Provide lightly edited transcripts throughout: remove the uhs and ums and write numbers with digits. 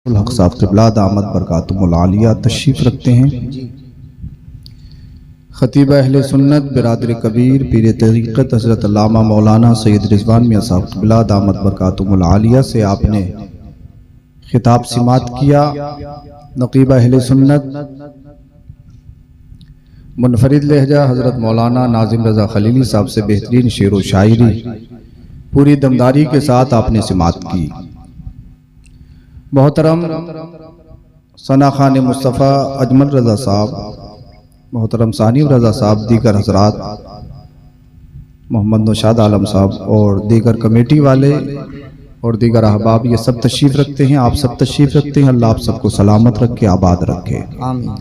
हक साहब क़िबला दामत बरकातुहुल आलिया तशरीफ़ रखते हैं। खतीब अहले सुन्नत बिरादर कबीर पीर तरीक़त हज़रत अल्लामा मौलाना सैयद रिज़वान मियां साहब क़िबला दामत बरकातुहुल आलिया से आपने खिताब सिमात किया। नक़ीब अहले सुन्नत मुनफरिद लहजा हज़रत मौलाना नाज़िम रज़ा खलीली साहब से बेहतरीन शेर व शायरी पूरी दमदारी के साथ आपने सिमात की। मोहतरम सना खान मुस्तफ़ा अजमल रज़ा साहब, मोहतरम सानिब रज़ा साहब, दीगर हजरात, मोहम्मद नौशाद आलम साहब और दीगर कमेटी वाले और दीगर अहबाब, ये सब तशरीफ़ रखते हैं। आप सब तशरीफ़ रखते हैं। अल्लाह आप सबको सलामत रखे, आबाद रखे, आमीन।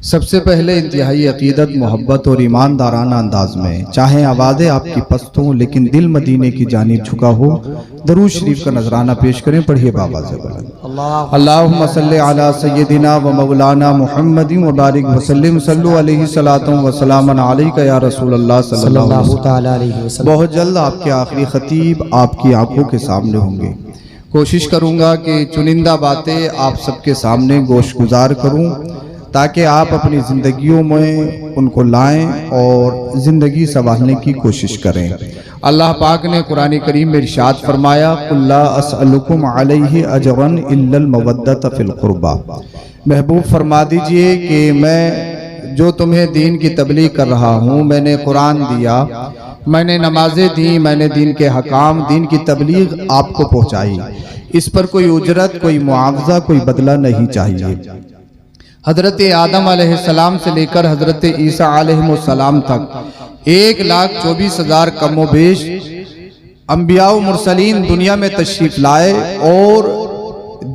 सबसे पहले इंतहाई अकीदत, मोहब्बत और ईमानदाराना अंदाज में, चाहे आवाज़ें आपकी पस्त हों लेकिन दिल मदीने की जानिब झुका हो, दरूद शरीफ का नजराना पेश करें। पढ़िए बाबा से बुलंद, अल्लाहुम्मा सल्ली अला सय्यदिना व मौलाना मुहम्मदिन व बारिक वसल्लिम सल्लु अलैहि सलातुन व सलामन अलैका या रसूलल्लाह सल्लल्लाहु अलैहि वसल्लम। बहुत जल्द आपके आखिरी खतीब आपकी आंखों के सामने होंगे। कोशिश करूँगा कि चुनिंदा बातें आप सबके सामने गोश गुजार करूँ ताकि आप अपनी ज़िंदगियों में उनको लाएं और ज़िंदगी संभालने की कोशिश करें। अल्लाह पाक ने कुरान करीम में इरशाद फरमाया, कुल ला असअलुकुम अलैहि अजरन इल्लल मवद्दत फिल कुर्बा। महबूब फरमा दीजिए कि मैं जो तुम्हें दीन की तबलीग कर रहा हूँ, मैंने कुरान दिया, मैंने नमाजें दी, मैंने दीन के हकाम, दीन की तबलीग आपको पहुँचाई। इस पर कोई उजरत, कोई मुआवजा, कोई बदला नहीं चाहिए। हजरत आदम अलैहिस्सलाम से लेकर हजरत ईसा अलैहिस्सलाम तक 1,24,000 कमोबेश अंबिया व मुरसलीन दुनिया में तशरीफ लाए और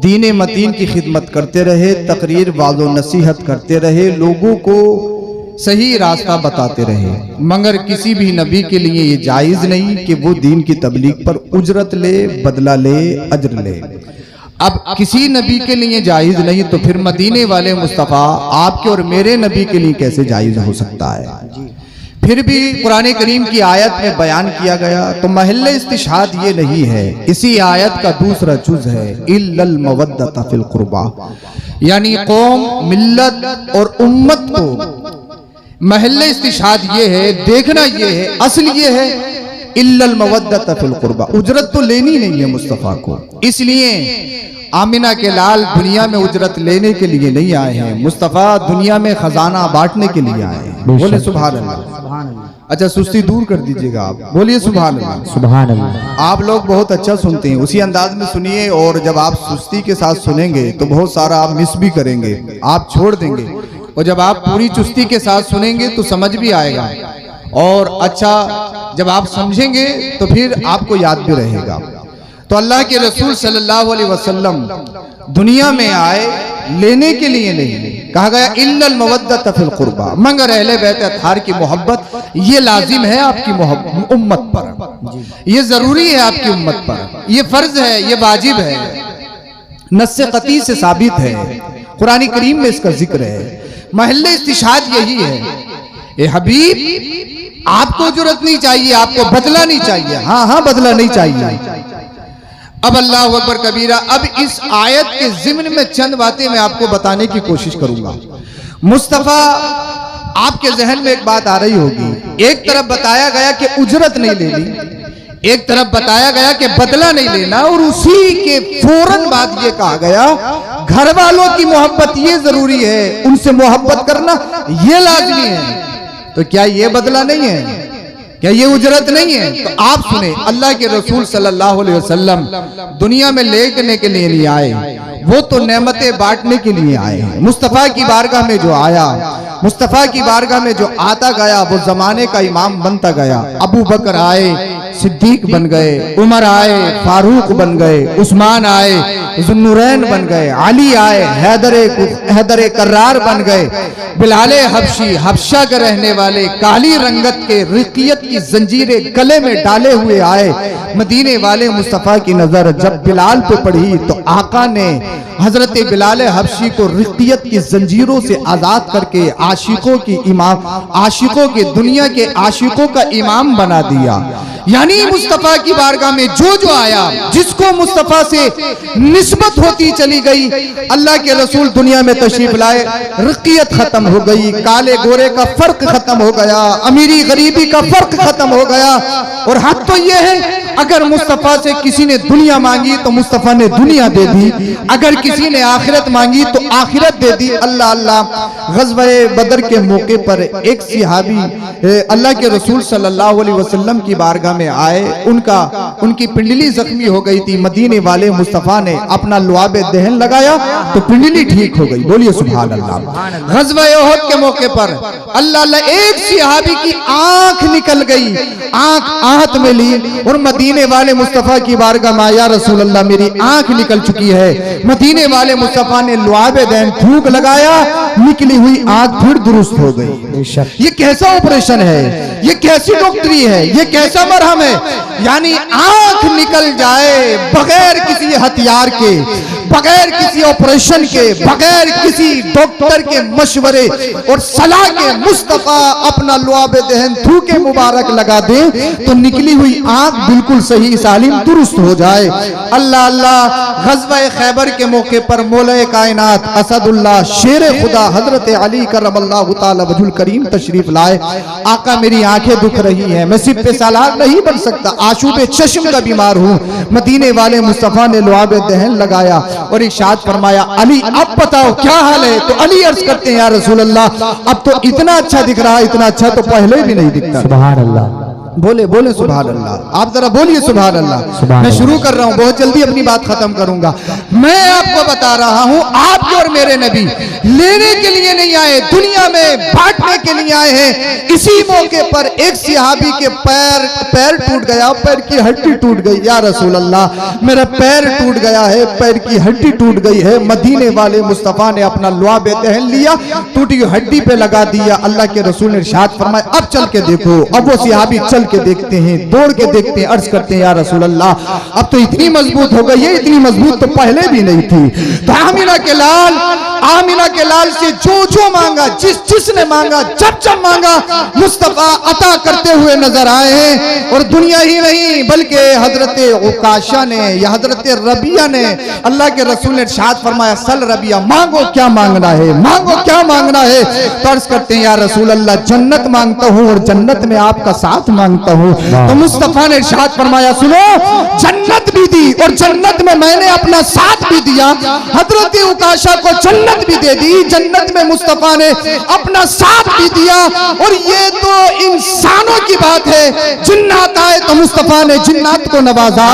दीन मतीन की खिदमत करते रहे, तकरीर वाज़ो नसीहत करते रहे, लोगों को सही रास्ता बताते रहे। मगर किसी भी नबी के लिए ये जायज़ नहीं कि वो दीन की तबलीग पर उजरत ले, बदला ले, अज्र ले। अब किसी नबी के लिए जायज़ नहीं तो फिर मदीने वाले मुस्तफ़ा आपके और मेरे नबी के लिए कैसे जायज़ हो सकता है। फिर भी कुरान करीम की आयत में बयान किया गया तो महल्ले इस्तिशाद ये नहीं है। इसी आयत का दूसरा जुज़ है इल्लल मवद्दत फिल कुर्बा, यानी कौम, मिल्लत और उम्मत को महल्ले इस्तिशाद ये है, देखना ये है, असल ये है इल्लल मवद्दत फिल कुर्बा। उजरत तो लेनी नहीं है मुस्तफ़ा को, इसलिए आमिना के लाल दुनिया में उजरत लेने के लिए नहीं आए हैं। मुस्तफ़ा दुनिया में खजाना बांटने के लिए आए हैं। बोले सुभान अल्लाह। अच्छा, सुस्ती दूर कर दीजिएगा आप, बोलिए सुभान अल्लाह। सुभान अल्लाह। आप लोग बहुत अच्छा सुनते हैं, उसी अंदाज में सुनिए। और जब आप सुस्ती के साथ सुनेंगे तो बहुत सारा आप मिस भी करेंगे, आप छोड़ देंगे। और जब आप पूरी चुस्ती के साथ सुनेंगे तो समझ भी आएगा, और अच्छा जब आप समझेंगे तो फिर आपको याद भी रहेगा। तो अल्लाह के रसूल सल्लल्लाहु अलैहि वसल्लम दुनिया में आए लेने के लिए नहीं, कहा गया इल्लल मवद्दत फिल कुर्बा, मगर अहले बैत अतहार की मोहब्बत ये लाजिम है आपकी उम्मत पर, ये जरूरी है आपकी उम्मत पर, ये फर्ज है, ये वाजिब है, नस्से कती से साबित है, कुरान करीम में इसका जिक्र है। महल्ले इस्तिशाद यही है, ए हबीब आपको जरूरत नहीं चाहिए, आपको बदला नहीं चाहिए। हाँ हाँ, बदला नहीं चाहिए। अब अल्लाह अकबर कबीरा, अब इस आयत के ज़िम्न में चंद बातें मैं आपको बताने की कोशिश करूंगा। मुस्तफ़ा, आपके जहन में एक बात आ रही होगी, एक तरफ बताया गया कि उजरत नहीं लेनी, एक तरफ बताया गया कि बदला नहीं लेना, और उसी के फौरन बाद ये कहा गया घर वालों की मोहब्बत ये जरूरी है, उनसे मोहब्बत करना ये लाजमी है। तो क्या ये बदला नहीं है? क्या ये उजरत नहीं है? तो आप सुने, अल्लाह के रसूल सल्लल्लाहु अलैहि वसल्लम दुनिया में लेने के लिए नहीं आए, वो तो नेमतें बांटने के लिए आए हैं। मुस्तफ़ा की बारगाह में जो आया, मुस्तफ़ा की बारगाह में जो आता गया, वो जमाने का इमाम बनता गया। अबू बकर आए, सिद्दीक बन गए, उमर आए, फारूक बन गए, उस्मान आए, ज़ुन्नुरैन बन गए, अली आए, हैदर कर्रार बन गए, बिलाले हबशी, हबशा के रहने वाले, काली रंगत के रिकियत की जंजीरें गले में डाले हुए आए। मदीने वाले मुस्तफ़ा की नजर जब बिलाल पे पड़ी तो आका ने हजरत बिलाल हबशी को रिक्तियत की जंजीरों से आजाद करके आशिकों की इमाम, आशिकों के दुनिया के आशिकों का इमाम बना दिया। यानी मुस्तफा की बारगाह में जो जो आया, जिसको मुस्तफा से निस्बत होती चली गई, अल्लाह के रसूल दुनिया में तशरीफ लाए, रिक्तियत खत्म हो गई, काले गोरे का फर्क खत्म हो गया, अमीरी गरीबी का फर्क खत्म हो गया। और हक तो यह है, अगर मुस्तफा से किसी ने दुनिया मांगी तो मुस्तफा ने दुनिया दे दी, अगर किसी ने आखिरत मांगी तो आखिरत दे दी। अल्लाह अल्लाह। ग़ज़वा बदर के मौके पर एक सहाबी अल्लाह के रसूल सल्लल्लाहु अलैहि वसल्लम की बारगाह में आए, उनकी पिंडली जख्मी हो गई थी। मदीने वाले मुस्तफा ने अपना लुआब दहन लगाया तो पिंडली ठीक हो गई। बोलिए सुभान अल्लाह। ग़ज़वा उहद के मौके पर अल्लाह अल्लाह, एक सहाबी की आंख निकल गई, आंख आहत में ली और मदीने वाले मुस्तफा की बारगाह में आया, रसूल अल्लाह मेरी आंख निकल चुकी है। मदीने वाले मुस्तफा ने लुआब दहन थूक लगाया, निकली हुई आंख फिर दुरुस्त हो गई। ये कैसा ऑपरेशन है, ये कैसी डॉक्टरी है, ये कैसा मरहम है? यानी आंख निकल जाए बगैर किसी हथियार के, बगैर किसी ऑपरेशन के, बगैर किसी डॉक्टर के मशवरे और सलाह के, मुस्तफा अपना लुआब दहन थूके मुबारक लगा दे तो निकली हुई आंख बिल्कुल सही सालिम दुरुस्त हो जाए। अल्लाह अल्लाह। ग़ज़वा खैबर के मौके पर मौला कायनात असदुल्लाह शेर खुदा हजरत अली करमल्लाहु तआला वजहुल करीम तशरीफ लाए। आका मेरी आंखें दुख रही हैं, मैं सिर्फ सालार नहीं बन सकता, आशूबे चश्म का बीमार हूँ। मदीने वाले मुस्तफा ने लुआब दहन लगाया और इरशाद फरमाया, अली अब बताओ क्या हाल है? तो अली अर्ज करते हैं, या रसूल अल्लाह अब तो इतना अच्छा दिख रहा है, इतना अच्छा तो पहले भी नहीं दिखता। सुभान अल्लाह। बोले बोले सुभान अल्लाह। आप जरा बोलिए सुभान अल्लाह। मैं शुरू कर रहा हूं, बहुत जल्दी अपनी बात खत्म करूंगा। मैं आपको बता रहा हूं, आपके और मेरे नबी लेने के लिए नहीं आए, दुनिया में बांटने के लिए आए हैं। इसी मौके पर एक सहाबी के पैर टूट गया, पैर की हड्डी टूट गई। या रसूल अल्लाह मेरा पैर टूट गया है, पैर की हड्डी टूट गई है। मदीने वाले मुस्तफा ने अपना लुआब दहन लिया, टूटी हड्डी पे लगा दिया। अल्लाह के रसूल ने इरशाद फरमाया, अब चल के देखो। अब वो सहाबी चल के देखते हैं, दौड़ के देखते हैं, अर्ज करते हैं, या रसूल अल्लाह अब तो इतनी मजबूत हो गई है, इतनी मजबूत तो पहले भी नहीं थी। तो आमिना के लाल से जो जो मांगा, जिसने मांगा, जब मांगा, मुस्तफा अता करते हुए नजर आए हैं। और दुनिया ही नहीं बल्कि हजरत उकाशा ने या हजरत रबिया ने, अल्लाह के रसूल ने इरशाद फरमाया, सल रबिया मांगो क्या मांगना है, मांगो क्या मांगना है। तो अर्ज करते हैं, या रसूल अल्लाह जन्नत मांगता हूँ और जन्नत में आपका साथ मांगता हूँ। तो मुस्तफा ने इरशाद फरमाया, सुनो जन्नत भी दी और जन्नत में मैंने अपना साथ भी दिया। हजरत उकाशा को जन्नत भी दे दी, जन्नत में मुस्तफा ने अपना साथ भी दिया। और ये तो इंसानों की बात है, जिन्नात आए तो मुस्तफा ने जिन्नात को नवाजा।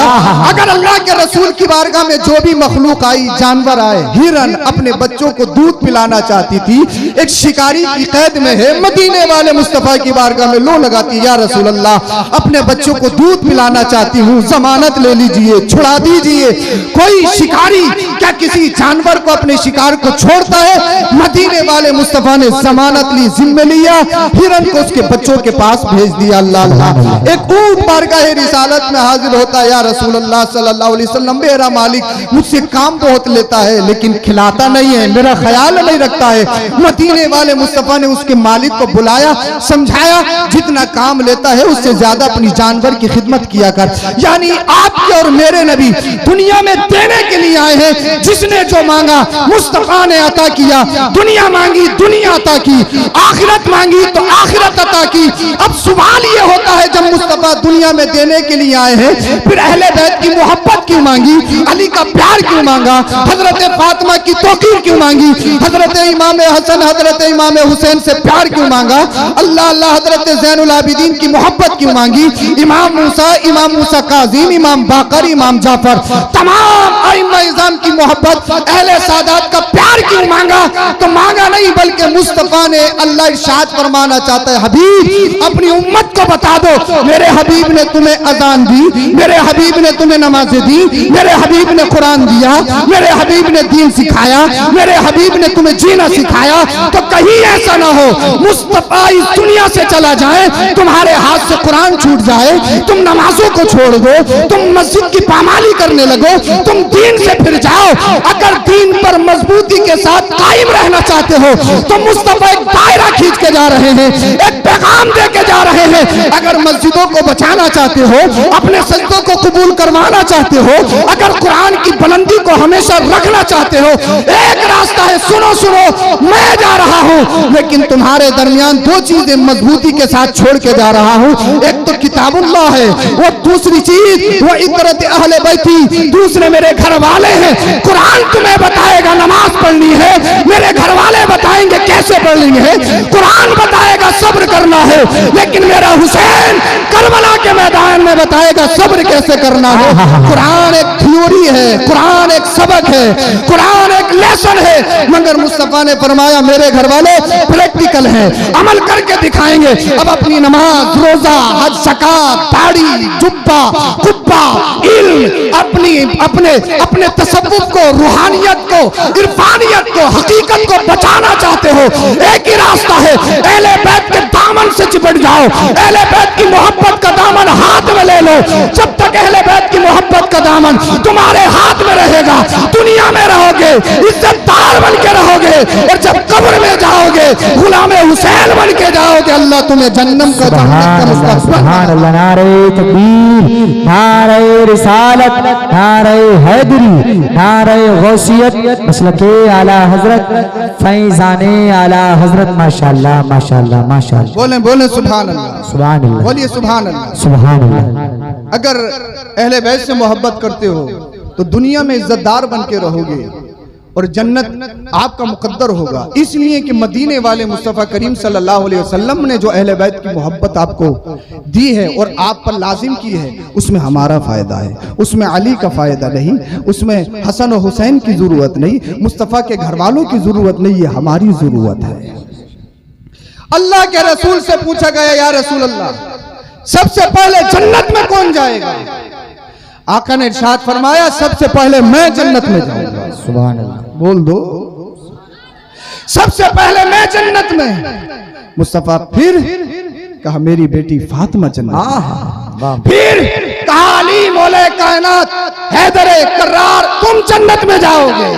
अगर अल्लाह के रसूल की बारगाह में जो भी मखलूक आई, जानवर आए, हिरन अपने बच्चों को दूध पिलाना चाहती थी, एक शिकारी की कैद में है, मदीने वाले मुस्तफा की बारगाह में लो लगाती, या रसूल अल्लाह अपने बच्चों को दूध पिलाना चाहती हूँ, जमानत ले लीजिए, छुड़ा दीजिए। कोई शिकारी क्या किसी जानवर को अपने शिकार को छोड़ता है? मदीने वाले मुस्तफा ने जमानत ली, जिम्मे लिया, हिरन को उसके बच्चों के पास भेज दिया। अल्लाह अल्लाह। एक ऊंट बारगाह रिसालत में हाजिर होता है, या रसूल अल्लाह सल्लल्लाहु अलैहि वसल्लम मेरा मालिक मुझसे काम बहुत लेता है लेकिन खिलाता नहीं है, मेरा ख्याल नहीं रखता है। मदीने वाले मुस्तफा ने उसके मालिक को बुलाया, समझाया, जितना काम लेता है उससे ज्यादा अपनी जानवर की खिदमत किया कर। यानी आपके और मेरे नबी दुनिया में देने के लिए आए हैं, जिसने जो मांगा मुस्तफा ने अता किया। दुनिया मांगी, दुनिया अता की, आखिरत मांगी तो आखिरत अता की। अब सवाल ये होता है, जब मुस्तफा दुनिया में देने के लिए आए हैं, फिर अहले बैत की मोहब्बत क्यों मांगी, अली का प्यार क्यों मांगा, हजरत फातिमा की तौकीर क्यों मांगी, हजरत इमाम हसन, हजरत इमाम हुसैन से प्यार क्यों मांगा, अल्लाह अल्लाह हजरत ज़ैनुल आबिदीन की मोहब्बत क्यों मांगी, इमाम मूसा काज़ीम, इमाम बाकर, इमाम जाफर, तमाम आइम्मा इज़ाम की मोहब्बत, अहले सादात का प्यार क्यों मांगा? तो मांगा नहीं, बल्कि मुस्तफा ने अल्लाह इरशाद फरमाना चाहता है, हबीब अपनी उम्मत को बता दो मेरे हबीब ने तुम्हें अजान दी, मेरे हबीब ने तुम्हें नमाजें दी, मेरे हबीब ने कुरान दिया, मेरे हबीब ने दीन सिखाया, मेरे हबीब ने तुम्हें जीना सिखाया। तो कहीं ऐसा ना हो मुस्तफा इस दुनिया से चला जाए, तुम्हारे हाथ से कुरान छूट जाए, तुम नमाजों को छोड़ दो, तुम मस्जिद की पामाली करने लगो, तुम दीन से फिर जाओ। अगर दीन पर मजबूती के साथ कायम रहना चाहते हो तो मुस्तफा एक दायरा खींच के जा रहे हैं, एक पैगाम दे के जा रहे हैं। अगर मस्जिदों को बचाना चाहते हो, अपने सजदों को कबूल करवाना चाहते हो, अगर कुरान की बुलंदी को हमेशा रखना चाहते हो, एक रास्ता है, सुनो सुनो, मैं जा रहा हूं, लेकिन तुम्हारे दरमियान दो चीजें मजबूती के साथ छोड़ के जा रहा हूं। एक तो किताबुल्लाह है, वो दूसरी चीज वो इतरत अहले बैती, दूसरे मेरे घर वाले हैं। कुरान तुम्हें बताएगा नमाज पढ़नी है, मेरे घर वाले बताएंगे कैसे पढ़नी है, कुरान बताएगा सब्र करना है, लेकिन मेरा हुसैन करबला के मैदान में बताएगा सब्र कैसे करना है। कुरान एक थ्योरी है, कुरान एक सबक है, कुरान एक लेसन है, मगर मुस्तफा ने फरमाया मेरे घर वाले प्रैक्टिकल हैं, अमल करके दिखाएंगे। अब अपनी नमाज, रोजा, हज, ज़कात, दाढ़ी, जुब्बा, कुब्बा, इल्म, अपने तसव्वुफ को, रूहानियत को, इरफानियत को, हकीकत को बचाना चाहते हो, एक ही रास्ता है, अहले बैत के दामन से चिपट जाओ, अहले बैत की मोहब्बत का दामन हाथ में ले लो। जब तक अहले बैत की मोहब्बत का दामन तुम्हारे हाथ में रहेगा, दुनिया में रहोगे, इज्जतदार बन के रहोगे, और जब कब्र में जाओगे गुलामे हुसैन बन के जाओगे, अल्लाह तुम्हें जन्नम का सुभान अल्लाह, नारे तकबीर, नारे रिसालत, नारे हैदरी, नारे गौसियत, मसलके आला हजरत, फैजाने आला हजरत, माशाअल्लाह माशाअल्लाह माशाअल्लाह। बोले बोले सुभान अल्लाह, सुभान अल्लाह, बोलिए सुभान अल्लाह, सुभान अल्लाह। अगर अहले बैत से मोहब्बत करते हो तो दुनिया में इज्जतदार बन के रहोगे और जन्नत आपका मुकद्दर होगा। इसलिए कि मदीने वाले मुस्तफ़ा करीम सल्लल्लाहु अलैहि वसल्लम ने जो अहले बैत की मोहब्बत आपको दी है और आप पर लाजिम की है, उसमें हमारा फायदा है, उसमें अली का फायदा नहीं, उसमें हसन और हुसैन की जरूरत नहीं, मुस्तफ़ा के घर वालों की जरूरत नहीं, ये हमारी जरूरत है। अल्लाह के रसूल से पूछा गया, या रसूल अल्लाह, सबसे पहले जन्नत में कौन जाएगा? आका ने इरशाद फरमाया, सबसे पहले मैं जन्नत में जाऊंगा। सुभान अल्लाह, बोल दो, सबसे पहले मैं जन्नत में। मुस्तफा फिर कहा मेरी बेटी फातिमा जन्नत, फिर कहा अली मौले कायनात हैदरे कर्रार तुम जन्नत में जाओगे।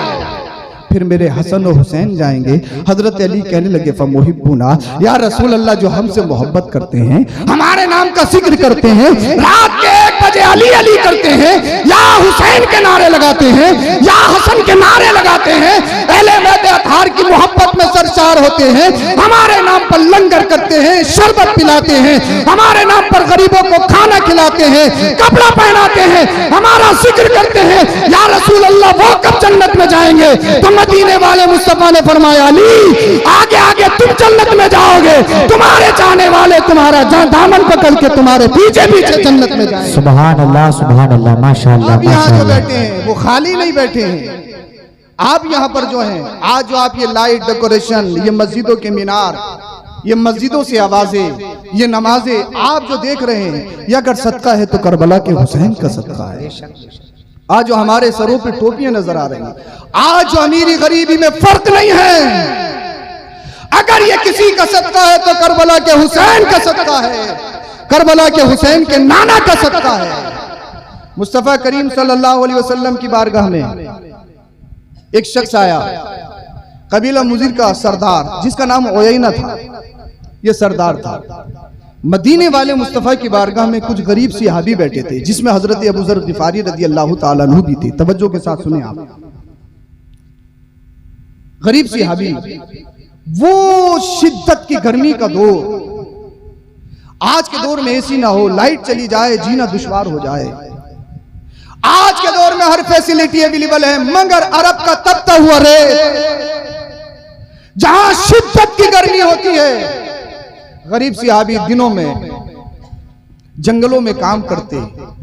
फिर मेरे हसन और हुसैन जाएंगे। हजरत अली कहने लगे फमुहिब्बुना, या रसूल अल्लाह, जो हमसे मोहब्बत करते हैं, हमारे नाम का जिक्र करते हैं, रात के 1 बजे अली अली करते हैं, या हुसैन के नारे लगाते हैं, या हसन के नारे लगाते हैं, अहले बैत अतहार की मोहब्बत में सरशार होते हैं, हमारे नाम पर लंगर करते हैं, शरबत पिलाते हैं, हमारे नाम पर गरीबों को खाना खिलाते हैं, कपड़ा पहनाते हैं, हमारा जिक्र करते हैं, या रसूल अल्लाह वो कब जन्नत में जाएंगे? तो मदीने वाले मुस्तफा ने फरमाया, अली आगे आगे तुम जन्नत में जाओगे, तुम्हारे चाहने वाले तुम्हारा दामन पकड़ के तुम्हारे पीछे पीछे जन्नत में जाएंगे। सुभान अल्लाह, सुभान अल्लाह, माशाअल्लाह आप यहाँ जो माशाअल्लाह। बैठे हैं वो खाली नहीं बैठे हैं, आप यहाँ पर जो हैं, आज जो आप ये लाइट डेकोरेशन, ये मस्जिदों के मीनार, ये मस्जिदों से आवाजें, ये नमाजें आप जो देख रहे हैं, ये अगर सदका है तो करबला के हुसैन का सदका है। आज जो हमारे सरों पे टोपियां नजर आ रही हैं, आज जो अमीरी गरीबी में फर्क नहीं है, अगर ये किसी का सदका है तो करबला के हुसैन का सदका है, करबला के हुसैन के नाना का सदका है। मुस्तफा करीम सल्लल्लाहु अलैहि वसल्लम की बारगाह में एक शख्स आया, कबीला मुजीर का सरदार, जिसका नाम ओयैना था, ये सरदार था। मदीने वाले मुस्तफ़ा की बारगाह में कुछ गरीब सहाबी बैठे थे, जिसमें हजरत अबू ज़र गिफारी रज़ी अल्लाह ताला अन्हु भी थे। तवज्जो के साथ सुने आप, गरीब सहाबी, वो शिद्दत की गर्मी का दौर, आज के दौर में एसी ना हो, लाइट चली जाए, जीना दुश्वार हो जाए। आज के दौर में हर फैसिलिटी अवेलेबल है, मगर अरब का तपता हुआ रेत, जहां शिद्दत की गर्मी होती है, गरीब सहाबी दिनों में जंगलों में काम करते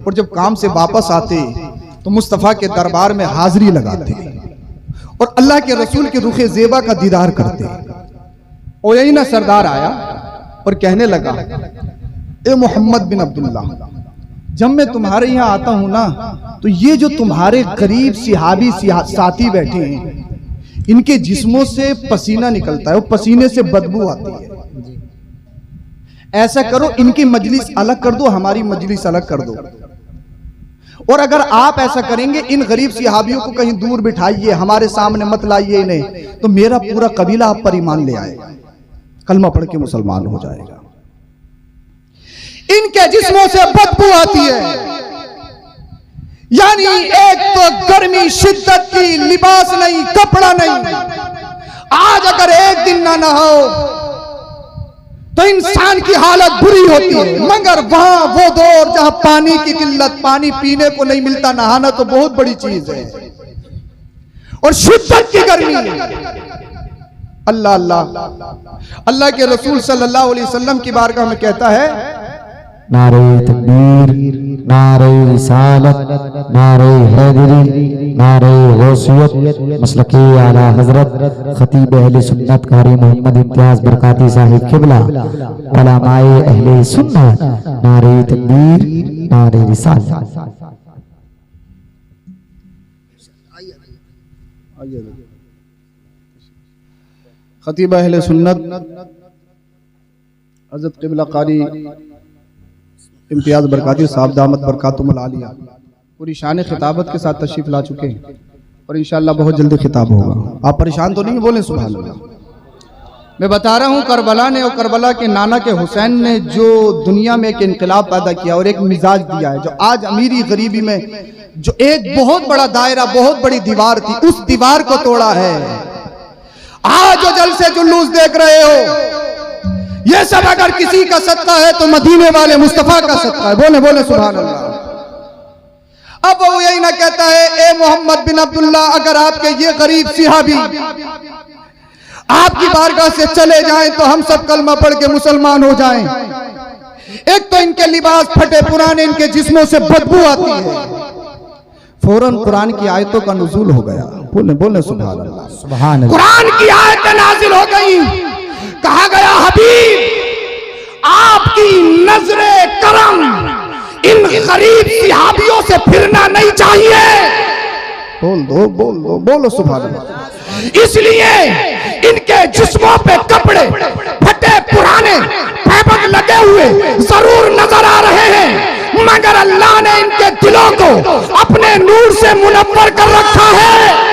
और जब काम से वापस आते तो मुस्तफ़ा के दरबार में हाजिरी लगाते और अल्लाह के रसूल के रुखे ज़ेबा का दीदार करते। ओयैना सरदार आया और कहने लगा, ए मोहम्मद बिन अब्दुल्ला, जब मैं तुम्हारे यहाँ आता हूं ना, तो ये जो तुम्हारे करीब सिहाबी साथी बैठे हैं, इनके जिस्मों से पसीना निकलता है, वो पसीने से बदबू आती है। ऐसा करो, इनकी मजलिस अलग कर दो, हमारी मजलिस अलग कर दो, और अगर आप ऐसा करेंगे, इन गरीब सिहाबियों को कहीं दूर बिठाइए, हमारे सामने मत लाइए इन्हें, तो मेरा पूरा कबीला आप पर ईमान ले आएगा, कलमा पढ़ के मुसलमान हो जाएगा। इनके जिस्मों से बदबू आती है, यानी एक तो गर्मी शिद्दत की, लिबास नहीं, कपड़ा नहीं। आज अगर एक दिन ना नहाओ तो इंसान की हालत बुरी होती है, मगर वहां वो दौर जहां पानी की किल्लत, पानी पीने को नहीं मिलता, नहाना तो बहुत बड़ी चीज है, और शिद्दत की गर्मी। अल्लाह अल्लाह अल्लाह के रसूल सल्लल्लाहु अलैहि वसल्लम की बारगाह में कहता है, नारे तकबीर, नारे रिसालत, नारे हैदरी, नारे गौसियत, मसलके आला हजरत खतीब अहले सुन्नत कारी मोहम्मद इम्तियाज बरकाती साहिब किबला, उलमाए अहले सुन्नत, नारे तकबीर, नारे रिसालत। खतीब अहले सुन्नत हजरत किबला कारी इम्तियाज बरकाती साहब दामत बरकातुहुल आलिया पूरी शान खिताबत के साथ तशरीफ ला चुके हैं, और इंशाअल्लाह बहुत जल्दी खिताब होगा। आप परेशान तो नहीं, बोले सुभान अल्लाह। मैं बता रहा हूँ, करबला ने और करबला के नाना के हुसैन ने जो दुनिया में एक इनकलाब पैदा किया और एक मिजाज दिया है, जो आज अमीरी गरीबी में जो एक बहुत बड़ा दायरा, बहुत बड़ी दीवार थी, उस दीवार को तोड़ा है। आज जो जलसे जुलूस देख रहे हो, ये सब अगर किसी का सदका है तो मदीने वाले मुस्तफा का सदका है। बोले बोले सुभान अल्लाह। अब वो यही ना कहता है, ए मोहम्मद बिन अब्दुल्ला, अगर आपके ये गरीब सिहाबी आपकी बारगाह से चले जाएं तो हम सब कलमा पढ़ के मुसलमान हो जाएं। एक तो इनके लिबास फटे पुराने, इनके जिस्मों से बदबू आती है। फौरन कुरान की आयतों का नुज़ूल हो गया। बोले बोले सुभान अल्लाह, सुभान अल्लाह। कुरान की आयतें नाजिल हो गई। कहा गया, हबीब आपकी नजरे करम इन गरीब सिहाबियों से फिरना नहीं चाहिए। बोल दो बोल दो, बोलो सुभान अल्लाह। इसलिए इनके जिस्मों पे कपड़े फटे पुराने फैबक लगे हुए जरूर नजर आ रहे हैं, मगर अल्लाह ने इनके दिलों को अपने नूर से मुनव्वर कर रखा है।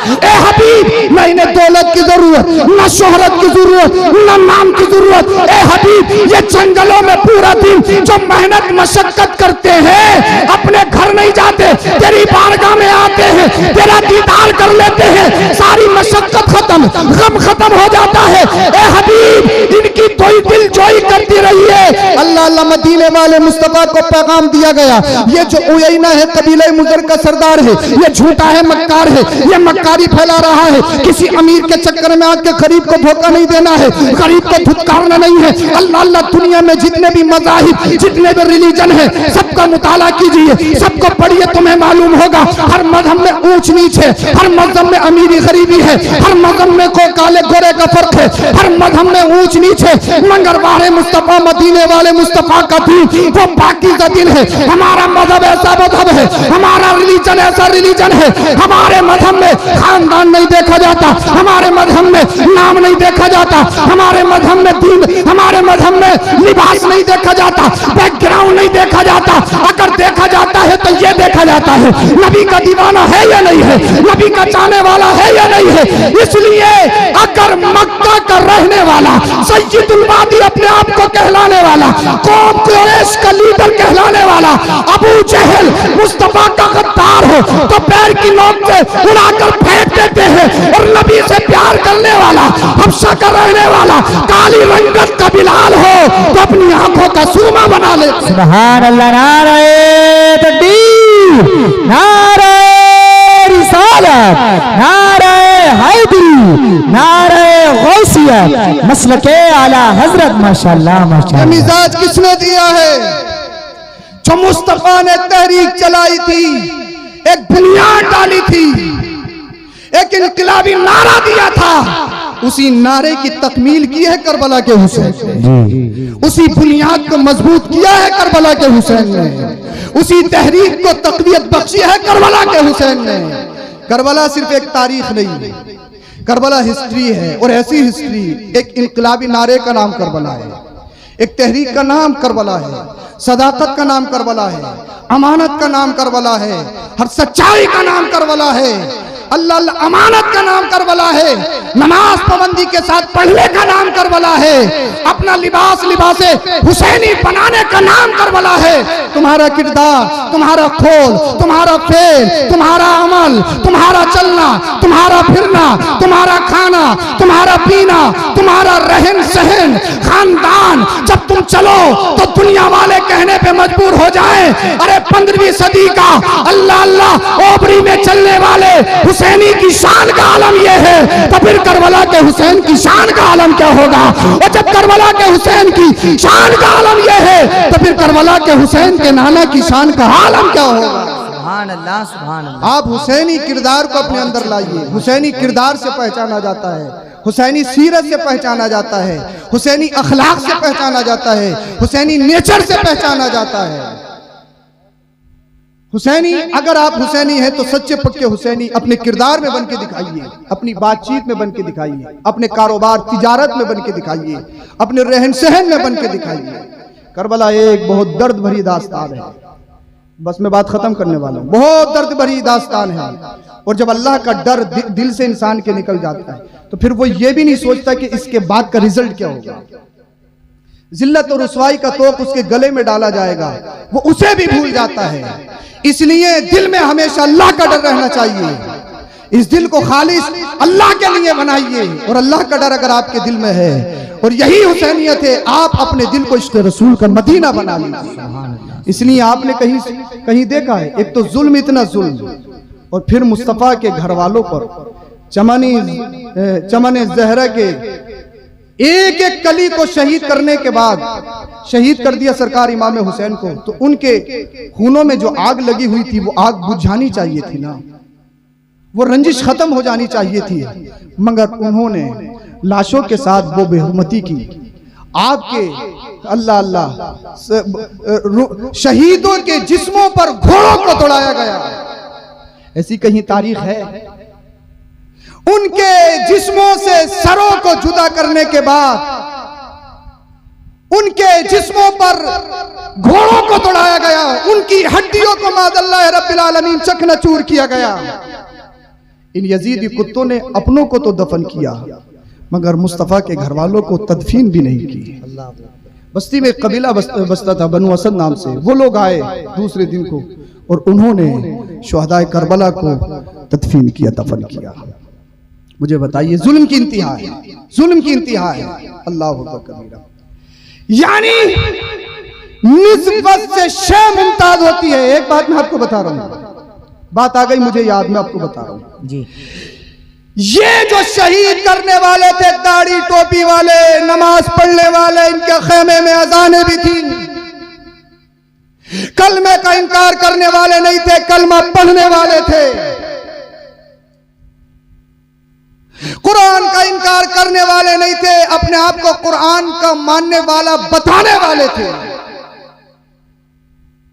ए हबीब, न इन्हें दौलत की जरूरत, न शोहरत की जरूरत, न नाम की जरूरत। ए हबीब, ये जंगलों में पूरा दिन जो मेहनत मशक्कत करते हैं, अपने घर नहीं जाते, तेरी बारगाह में आते हैं, तेरा दीदार कर लेते हैं, सारी मशक्कत खत्म, गम खत्म हो जाता है। ए हबीब, इनकी कोई दिल जोई करती रही है। अल्लाह अल्लाह, मदीने वाले मुस्तफा को पैगाम दिया गया, ये जो उयैना है कबीले मुजर का सरदार है, ये झूठा है, मक्कार है, ये मक्कारी फैला रहा है। किसी अमीर के चक्कर में आके गरीब को धोखा नहीं देना है, गरीब को धुतकारना नहीं है। अल्लाह अल्लाह, दुनिया में जितने भी मज़ाहिब, जितने भी रिलीजन है, सबका मुताला कीजिए, सबको पढ़िए, तुम्हें मालूम होगा हर मजहब में ऊंच नीच है, हर मजहब में अमीरी गरीबी है, हर मजहब में को काले गोरे का फर्क है, हर मजहब में ऊंच नीच है, मगर वाले मुस्तफा मदीने वाले मुस्तफा का दीन वो पाकीज़ा दीन है। हमारा मजहब ऐसा मजहब है, हमारा रिलीजन ऐसा रिलीजन है। हमारे मजहब में खानदान नहीं देखा जाता, हमारे मजहब में नाम नहीं देखा जाता, हमारे मजहब में दीन, हमारे मजहब में लिबास नहीं देखा जाता, बैकग्राउंड नहीं देखा जाता। अगर देखा जाता है तो ये देखा जाता है नबी का दीवाना है या नहीं है, नबी का चाहने वाला है या नहीं है। इसलिए अगर मक्का का रहने वाला, सय्यदुल वादी अपने आप को कहलाने वाला, कौम कुरैश का लीडर कहलाने वाला अबू जहल मुस्तफा का गद्दार हो तो पैर की नोक से उड़ाकर फेंक देते हैं, और नबी से प्यार करने वाला, हबशा का रहने वाला, काली रंगत का बिलाल हो तो अपनी आंखों का सूरमा बना ले। सुभान अल्लाह। नारे तकबीर, नारे रिसालत, नारे हैदरी, नारे गौसियत, मसलके आला हजरत। माशाअल्लाह माशाअल्लाह। मिजाज किसने दिया है? जो मुस्तफा ने तहरीक चलाई थी, एक बुनियाद डाली थी, एक इनकलाबी नारा दिया था, उसी नारे की तकमील की है करबला के हुसैन ने, उसी बुनियाद को मजबूत किया है करबला के हुसैन ने, उसी तहरीक को तकवीयत बख्शी है करबला के हुसैन ने। करबला सिर्फ एक तारीख नहीं, करबला हिस्ट्री है, और ऐसी हिस्ट्री, एक इनकलाबी नारे का नाम करबला है, एक तहरीक का नाम करबला है, सदाकत का नाम करबला है, अमानत का नाम करबला है, हर सच्चाई का नाम करबला है, अल्लाह अमानत का नाम करबला है, नमाज पाबंदी के साथ पढ़ने का नाम करबला है, अपना लिबास लिबासे हुसैनी बनाने का नाम करबला है। तुम्हारा किरदार, तुम्हारा खोल, तुम्हारा फेल, तुम्हारा अमल, तुम्हारा चलना, तुम्हारा फिरना, तुम्हारा खाना, तुम्हारा पीना, तुम्हारा रहन सहन, खानदान, जब तुम चलो तो दुनिया वाले कहने पे मजबूर हो जाए, अरे 15वीं सदी का अल्लाह अल्लाह ओबरी में चलने वाले हुसैनी की शान का आलम यह है, तो फिर करबला के हुसैन की शान का आलम क्या होगा? और जब करबला के हुसैन की शान का आलम यह है, तो फिर करबला के हुसैन के नाना की शान का आलम क्या होगा? सुभान अल्लाह, सुभान अल्लाह। आप हुसैनी किरदार को अपने अंदर लाइए। हुसैनी किरदार से पहचाना जाता है, हुसैनी सीरत से पहचाना जाता है, हुसैनी अखलाक से पहचाना जाता है, हुसैनी नेचर से पहचाना जाता है। हुसैनी, अगर आप हुसैनी हैं तो सच्चे पक्के हुसैनी अपने किरदार में बन के दिखाइए, अपनी बातचीत में बन के दिखाइए, अपने कारोबार तिजारत में बन के दिखाइए, अपने रहन सहन में बन के दिखाइए। करबला एक बहुत दर्द भरी दास्तान है, बस मैं बात खत्म करने वाला हूं। बहुत दर्द भरी दास्तान है, और जब अल्लाह का डर दिल से इंसान के निकल जाता है तो फिर वो ये भी नहीं सोचता कि इसके बाद का रिजल्ट क्या होगा। जिल्लत और रुसवाई का तोक उसके गले में डाला जाएगा, वो उसे भी भूल जाता है। इसलिए दिल में हमेशा अल्लाह का डर रहना चाहिए। इस दिल को खालिस अल्लाह के लिए बनाइए, और अल्लाह का डर अगर आपके दिल में है, और यही हुसैनियत है, आप अपने दिल को इश्क़ रसूल का मदीना बना लीजिए। इसलिए आपने कहीं देखा है, एक तो जुल्म, इतना जुल्म, और फिर मुस्तफ़ा के घर वालों पर चमन ज़हरा के एक एक कली को शहीद करने के बाद शहीद कर दिया सरकार इमाम हुसैन को, तो उनके खूनों में जो आग लगी हुई थी वो आग बुझानी चाहिए थी ना, वो रंजिश खत्म हो जानी चाहिए थी, मगर उन्होंने लाशों के साथ वो बेहुरमती की। आपके अल्लाह अल्लाह शहीदों के जिस्मों पर घोड़ों को दौड़ाया गया, ऐसी कहीं तारीख है? उनके जिस्मों से सरों को जुदा करने के बाद उनके जिस्मों पर घोड़ों को दौड़ाया गया, उनकी हड्डियों को मादल्लाह रब्बिल आलमीन चकनाचूर किया गया। इन यजीदी कुत्तों ने अपनों को तो दफन किया, मगर मुस्तफ़ा के घर वालों को तदफीन भी नहीं की। बस्ती में एक कबीला बसता था, बनु असद नाम से। वो लोग आए दूसरे दिन को, और उन्होंने शुहदाए करबला को तदफीन किया, दफन किया। मुझे बताइए, जुल्म की इंतहा है, जुल्म की इंतहा है। अल्लाह अकबर कबीरा। यानी निस्बत से शय मुमताज होती है। एक बात मैं आपको बता रहा हूं, बात आ गई मुझे याद, मैं आपको बता रहा हूं जी। ये जो शहीद करने वाले थे, दाढ़ी टोपी वाले, नमाज पढ़ने वाले, इनके खेमे में अजानें भी थी। कलमे का इनकार करने वाले नहीं थे, कलमा पढ़ने वाले थे। कुरान का इनकार करने वाले नहीं थे, अपने आप को कुरान का मानने वाला बताने वाले थे।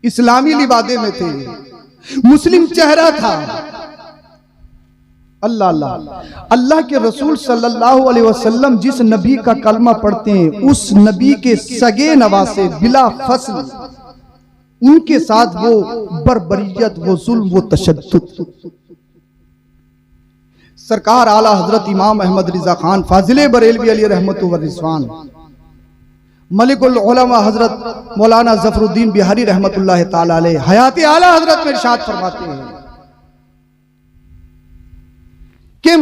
इस्लामी लिबादे में थे, मुस्लिम चेहरा था। अल्लाह अल्लाह अल्लाह के रसूल सल्लल्लाहु अलैहि वसल्लम जिस नबी का कलमा पढ़ते हैं, उस नबी के सगे नवासे बिला फसल, उनके साथ वो बर्बरियत, वो जुल्म, वो तशद्दुद। सरकार आला हजरत इमाम अहमद रिजा खान फाजिले बरेलवी अलैहि रहमतु व रिज़वान, मलिकुल उलमा हजरत मौलाना जफरुद्दीन बिहारी रहमतुल्लाह ताला अलैह हयात आला हजरत में इरशाद फरमाते हैं कि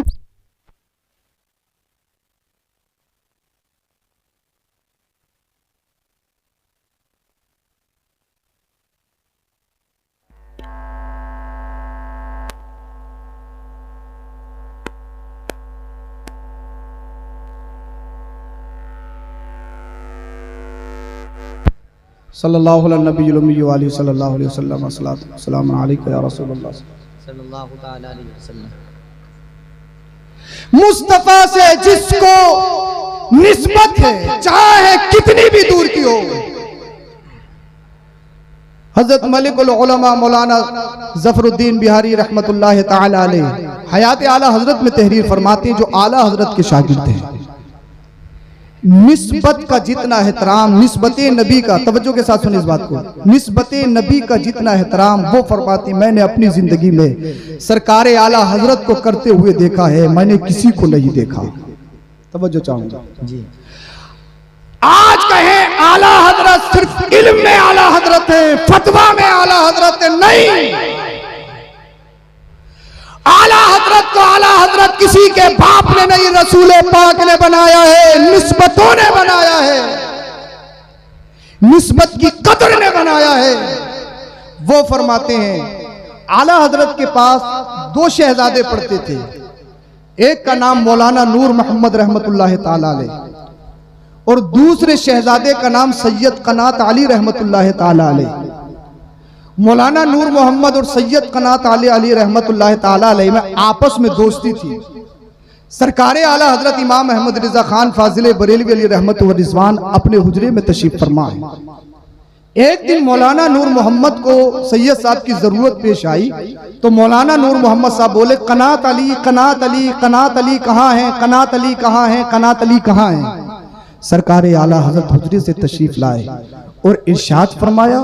सल्लल्लाहु अलैहि नबी अलैहि सल्लल्लाहु अलैहि वसल्लम, अस्सलाम अलैका या रसूलल्लाह सल्लल्लाहु तआला अलैहि वसल्लम। मुस्तफा से जिसको निस्बत है, चाहे कितनी भी दूर की हो। हजरत मलिकुल उलमा मौलाना जफरुद्दीन बिहारी रहमतुल्लाह ताला अलैह हयात आला हजरत में तहरीर फरमाते हैं, जो आला हजरत के शागिर्द हैं, निस्बत का जितना एहतराम, निस्बत नबी का, तवज्जो के साथ सुनिए इस बात को, निस्बत नबी का जितना एहतराम वो फरमाती मैंने अपनी जिंदगी में सरकार आला हजरत को करते हुए देखा है, मैंने किसी को नहीं देखा। तवज्जो चाहूंगा जी। आज कहें आला हजरत सिर्फ इल्म में आला हजरत है, फतवा में आला हजरत है, नहीं। आला हजरत को आला हजरत किसी के बाप ने नहीं, रसूल पाक ने बनाया है, निस्बतों ने बनाया है, निस्बत की कदर ने बनाया है। वो फरमाते हैं आला हजरत के पास दो शहजादे पढ़ते थे, एक का नाम मौलाना नूर मोहम्मद रहमतुल्लाह ताला अलैह और दूसरे शहजादे का नाम सैयद कनात अली रहमतुल्लाह ताला अलैह। मौलाना नूर मोहम्मद और सैयद कनात अली रहमतुल्लाह ताला अलैह में आपस में दोस्ती थी। सरकार आला हजरत इमाम अहमद रिजा खान फाजिल बरेलवी अली रहमत व रिजवान अपने हुजरे में तशरीफ फरमा है। एक दिन मौलाना नूर मोहम्मद को सैयद साहब की जरूरत पेश आई तो मौलाना नूर मोहम्मद साहब बोले कनात अली कनात अली कनात अली कहाँ है, कनात अली कहाँ है, कनात अली कहाँ है। सरकार आला हजरत हुजरे से तशरीफ लाए और इरशाद फरमाया,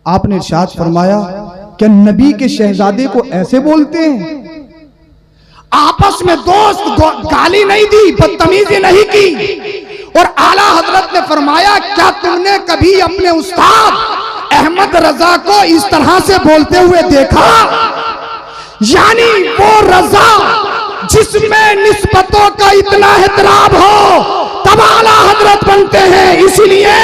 आपने इरशाद फरमाया क्या नबी के शहजादे को ऐसे बोलते हैं? आपस में दोस्त गाली नहीं दी, बदतमीजी नहीं की। और आला हजरत ने फरमाया क्या तुमने कभी अपने उस्ताद अहमद रजा को इस तरह से बोलते हुए देखा? यानी वो रजा जिसमें निस्बतों का इतना एहतराम हो तब आला हजरत बनते हैं। इसीलिए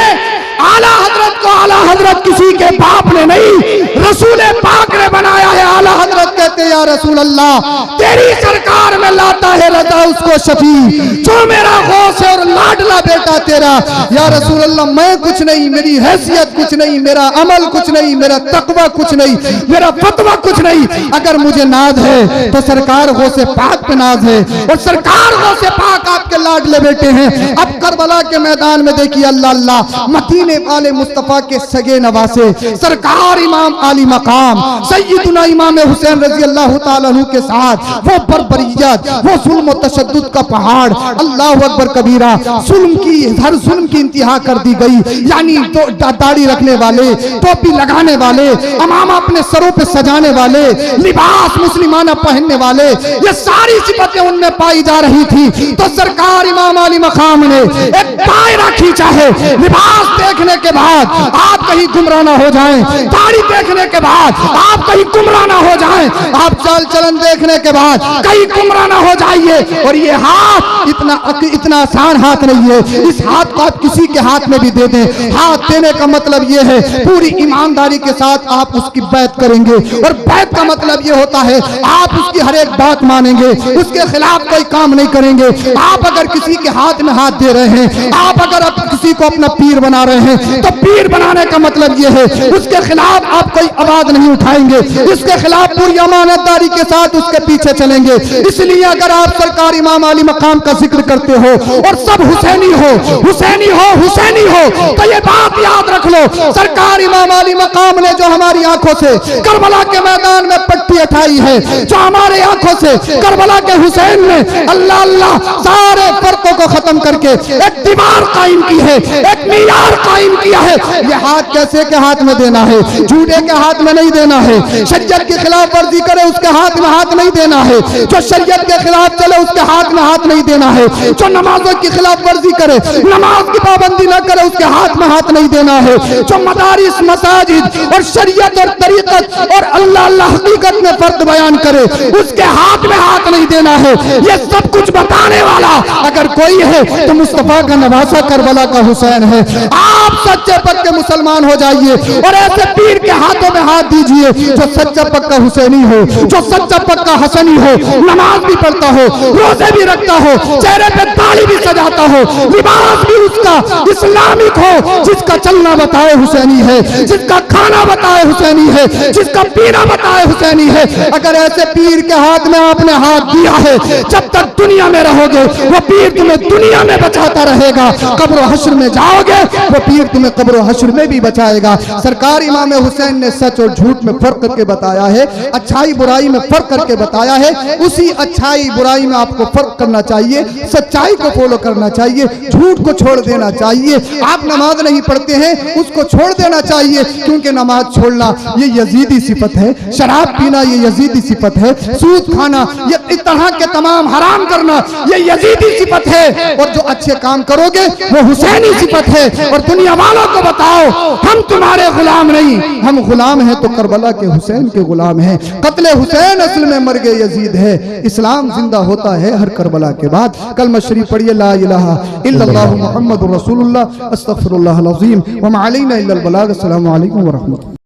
आला हजरत को आला हजरत किसी के बाप ने नहीं, रसूल पाक ने बनाया है। आला हजरत कहते हैं या रसूल अल्लाह तेरी सरकार में लाता है रजा उसको शफी जो मेरा गौस है और लाडला बेटा तेरा। या रसूल अल्लाह मैं कुछ नहीं, मेरी हैसियत कुछ नहीं, मेरा अमल कुछ नहीं, मेरा तकवा कुछ नहीं, मेरा फतवा कुछ नहीं। अगर मुझे नाज है तो सरकार गौस पाक पे नाज है और सरकार गौस पाक आपके लाडले बेटे हैं। अब करबला के मैदान में देखिए अल्लाह अल्लाह मदीने वाले मुस्तफा के सगे नवासे सरकार इमाम आली मकाम सैयदुना इमाम हुसैन रजी अल्लाह ताला अन्हु के साथ वो बर्बरियत, वो जुल्म और तशद्दुद का पहाड़, अल्लाह अकबर कबीरा, जुल्म की हर जुल्म की इंतहा कर दी गई। यानी दाढ़ी रखने वाले, टोपी लगाने वाले, अमामा अपने सरों पे सजाने वाले, लिबास मुस्लिमाना पहनने वाले, ये सारी सिफतें उनमें पाई जा रही थी। तो सरकार इमाम आली मकाम ने एक दायरा खींचा है। लिबास देखने के बाद आप कहीं गुमराह ना हो जाएं, दाढ़ी देखने के बाद आप कहीं गुमराह ना हो जाएं, आप चाल चलन देखने के बाद कहीं गुमराह ना हो जाइए। और ये हाथ इतना आसान हाथ नहीं है, इस हाथ को आप किसी के हाथ में भी दे दें। हाथ देने का मतलब ये है पूरी ईमानदारी के साथ आप उसकी बैत करेंगे और बैत का मतलब ये होता है आप उसकी हर एक बात मानेंगे, उसके खिलाफ कोई काम नहीं करेंगे। आप अगर किसी के हाथ में हाथ दे रहे हैं, आप अगर किसी को अपना पीर बना रहे हैं तो पीर बनाने का मतलब यह है उसके खिलाफ आप कोई आवाज नहीं उठाएंगे, इसके खिलाफ पूरी अमानतदारी के साथ उसके पीछे चलेंगे। इसलिए अगर आप सरकार इमाम आली मकाम का जिक्र करते हो और सब हुसैनी हो हुसैनी हो हुसैनी हो तो ये बात याद रख लो, सरकार इमाम आली मकाम ने जो हमारी आंखों से करबला के मैदान में पट्टी उठाई है, जो हमारे आंखों से करबला के हुसैन ने अल्लाह अल्लाह सारे फर्कों को खत्म करके एक दीवार कायम की है, एक मीनार कायम किया है। ये हाथ कैसे के हाथ में देना है? झूठे के हाथ में नहीं देना है। शरीयत की खिलाफ वर्जी करे उसके हाथ में हाथ नहीं देना है। जो शरीयत के खिलाफ चले उसके हाथ में हाथ नहीं देना है। जो नमाजों की खिलाफ वर्जी करे, नमाज की पाबंदी न करे उसके हाथ में हाथ नहीं देना है। जो मदारिस मसाजिद और शरीयत और तरीकत और अल्लाह अल्लाह हकीकत में फर्द बयान करे उसके हाथ में हाथ नहीं देना है। ये सब कुछ बताने वाला अगर कोई है तो मुस्तफा का नवासा करबला का हुसैन है। आप सच्चे पक्के मुसलमान हो जाइए और ऐसे पीर के हाथों में हाथ दीजिए जो सच्चा पक्का हुसैनी हो, जो सच्चा पक्का हसनी हो, नमाज भी पढ़ता हो, रोजे भी रखता हो, चेहरे पे दाढ़ी भी सजाता हो, लिबास भी उसका इस्लामिक हो, जिसका चलना बताए हुसैनी है, जिसका खाना बताए हुसैनी है, जिसका पीना बताए हुसैनी है। अगर ऐसे पीर के हाथ में आपने हाथ दिया है, जब तक दुनिया में रहोगे वो पीर तुम्हें दुनिया में बचाता रहेगा, कब्र हश्र में जाओगे वो पीर तुम्हें कब्र हश्र में भी बचाएगा। सरकार इमाम हुसैन ने सच और झूठ में फर्क करके बताया है, अच्छाई बुराई में फर्क करके बताया है। उसी अच्छाई बुराई में आपको फर्क करना चाहिए, सच्चाई को फॉलो करना चाहिए, झूठ को छोड़ देना चाहिए। आप नमाज नहीं पढ़ते हैं उसको छोड़ देना चाहिए, क्योंकि नमाज छोड़ना ये यजीदी सिफत है, शराब पीना ये यजीदी सिफत है, सूद खाना ये इस तरह के तमाम हराम करना ये यजीदी सिफत है। और जो अच्छे काम करोगे वो हुसैनी सिफत है। और दुनिया वालों को बताओ हम तुम्हारे गुलाम नहीं, हम गुलाम हैं तो करबला के हुसैन के गुलाम हैं। कत्ले हुसैन असल में मर गए यजीद है, इस्लाम जिंदा होता है हर करबला के बाद। कलमा शरीफ पढ़िए, ला इलाहा इल्लल्लाहु मुहम्मदुर रसूलुल्लाह अस्तगफिरुल्लाह अल अज़ीम व मा अलैना इल्लल बलाग। अस्सलामु अलैकुम व रहमतुल्लाह।